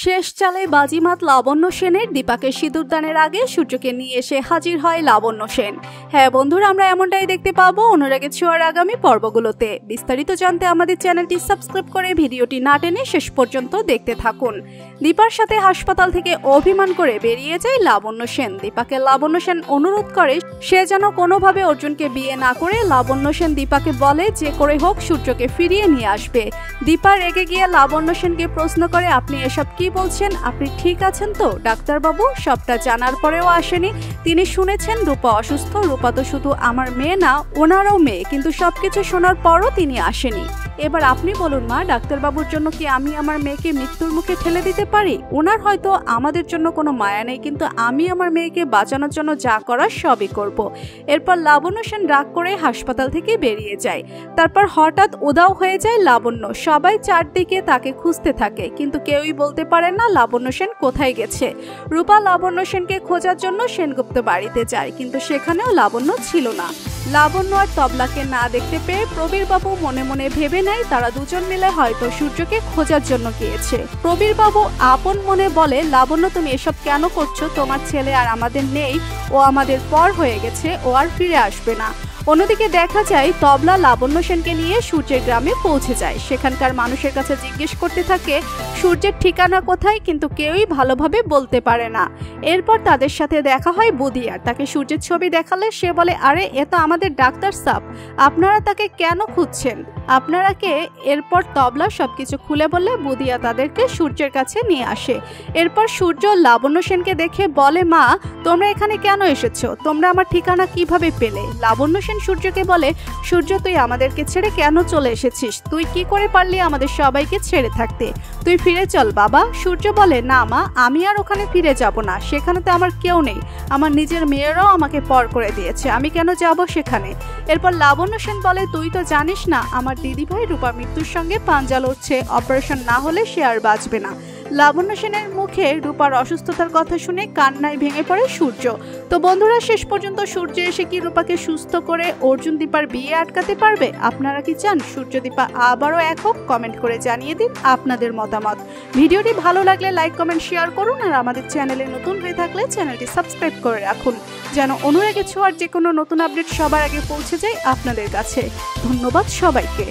শেষ চালে বাজিমাত লাবণ্য সেনের দীপাকে সিঁদুরদানের আগে সূর্যকে নিয়ে এসে হাজির হয় লাবণ্য সেন। হ্যাঁ বন্ধুরা, আমরা এমনটাই দেখতে পাবো অনুরাগের ছোঁয়ার আগামী পর্বগুলোতে। বিস্তারিত জানতে আমাদের চ্যানেলটি সাবস্ক্রাইব করে ভিডিওটি না টেনে শেষ পর্যন্ত দেখতে থাকুন। দীপার সাথে হাসপাতাল থেকে অভিমান করে বেরিয়ে যায় লাবণ্য সেন। দীপাকে লাবণ্য সেন অনুরোধ করে সে যেন কোনোভাবে অর্জুনকে বিয়ে না করে। লাবণ্য সেন দীপাকে বলে যে করে হোক সূর্যকে ফিরিয়ে নিয়ে আসবে। দীপা রেগে গিয়ে লাবণ্য সেনকে প্রশ্ন করে, আপনি এসব কি বলছেন? আপনি ঠিক আছেন তো ডাক্তারবাবু? সবটা জানার পরেও আসেনি। তিনি শুনেছেন রূপা অসুস্থ। রূপা তো শুধু আমার মেয়ে না, ওনারও মেয়ে, কিন্তু সবকিছু শোনার পরও তিনি আসেনি। এবার আপনি বলুন মা, ডাক্তারবাবুর জন্য কি আমি আমার মেয়েকে মৃত্যুর মুখে ঠেলে দিতে পারি? ওনার হয়তো আমাদের জন্য কোনো মায়া নেই, কিন্তু আমি আমার মেয়েকে বাঁচানোর জন্য যা করার সবই করব। এরপর লাবণ্য সেন রাগ করে হাসপাতাল থেকে বেরিয়ে যায়। তারপর হঠাৎ উধাও হয়ে যায় লাবণ্য। সবাই চারদিকে তাকে খুঁজতে থাকে, কিন্তু কেউই বলতে পারে না লাবণ্য সেন কোথায় গেছে। রূপা লাবণ্য সেনকে খোঁজার জন্য সেনগুপ্ত বাড়িতে যায়, কিন্তু সেখানেও লাবণ্য ছিল না। লাবণ্য আর তবলাকে না দেখতে পেয়ে প্রবীর বাবু মনে মনে ভেবে নেয় তারা দুজন মিলে হয়তো সূর্যকে খোঁজার জন্য গিয়েছে। প্রবীর বাবু আপন মনে বলে, লাবণ্য তুমি এসব কেন করছো? তোমার ছেলে আর আমাদের নেই, ও আমাদের পর হয়ে গেছে, ও আর ফিরে আসবে না। অন্যদিকে দেখা যায় তবলা লাবণ্য সেনকে নিয়ে সূর্যের গ্রামে পৌঁছে যায়। সেখানকার মানুষের কাছে জিজ্ঞেস করতে থাকে সূর্যের ঠিকানা কোথায়, কিন্তু কেউই ভালোভাবে বলতে পারে না। এরপর তাদের সাথে দেখা হয় বুদিয়ার। তাকে সূর্যের ছবি দেখালে সে বলে, আরে এ তো আমাদের ডাক্তার সাহেব, আপনারা তাকে কেন খুঁজছেন? আপনারা কে? এরপর তবলা সবকিছু খুলে বললে বুদিয়া তাদেরকে সূর্যের কাছে নিয়ে আসে। এরপর সূর্য লাবণ্য সেনকে দেখে বলে, মা তোমরা এখানে কেন এসেছো? তোমরা আমার ঠিকানা কিভাবে পেলে? লাবণ্য সেন সূর্যকে বলে, সূর্য তুই আমাদেরকে ছেড়ে কেন চলে এসেছিস? তুই কি করে পারলি আমাদের সবাইকে ছেড়ে থাকতে? তুই ফিরে চল বাবা। সূর্য বলে, না মা, আমি আর ওখানে ফিরে যাব না। সেখানে তো আমার কেউ নেই, আমার নিজের মেয়েরাও আমাকে পর করে দিয়েছে, আমি কেন যাব সেখানে? এরপর লাবণ্য সেন বলে, তুই তো জানিস না আমার দিদিভাই রূপা মৃত্যুর সঙ্গে পাঞ্জা লড়ছে, অপারেশন না হলে সে আর বাঁচবে না। লাবণ্য সেনের মুখে রূপার অসুস্থতার কথা শুনে কান্নায় ভেঙে পড়ে সূর্য। তো বন্ধুরা, শেষ পর্যন্ত সূর্য এসে কি রূপাকে সুস্থ করে অর্জুন দীপার বিয়ে আটকাতে পারবে? আপনারা কি চান সূর্য দীপা আবারও এক হোক? কমেন্ট করে জানিয়ে দিন আপনাদের মতামত। ভিডিওটি ভালো লাগলে লাইক কমেন্ট শেয়ার করুন, আর আমাদের চ্যানেলে নতুন হয়ে থাকলে চ্যানেলটি সাবস্ক্রাইব করে রাখুন, যেন অনুরাগের ছোঁয়ার যে কোনো নতুন আপডেট সবার আগে পৌঁছে যায় আপনাদের কাছে। ধন্যবাদ সবাইকে।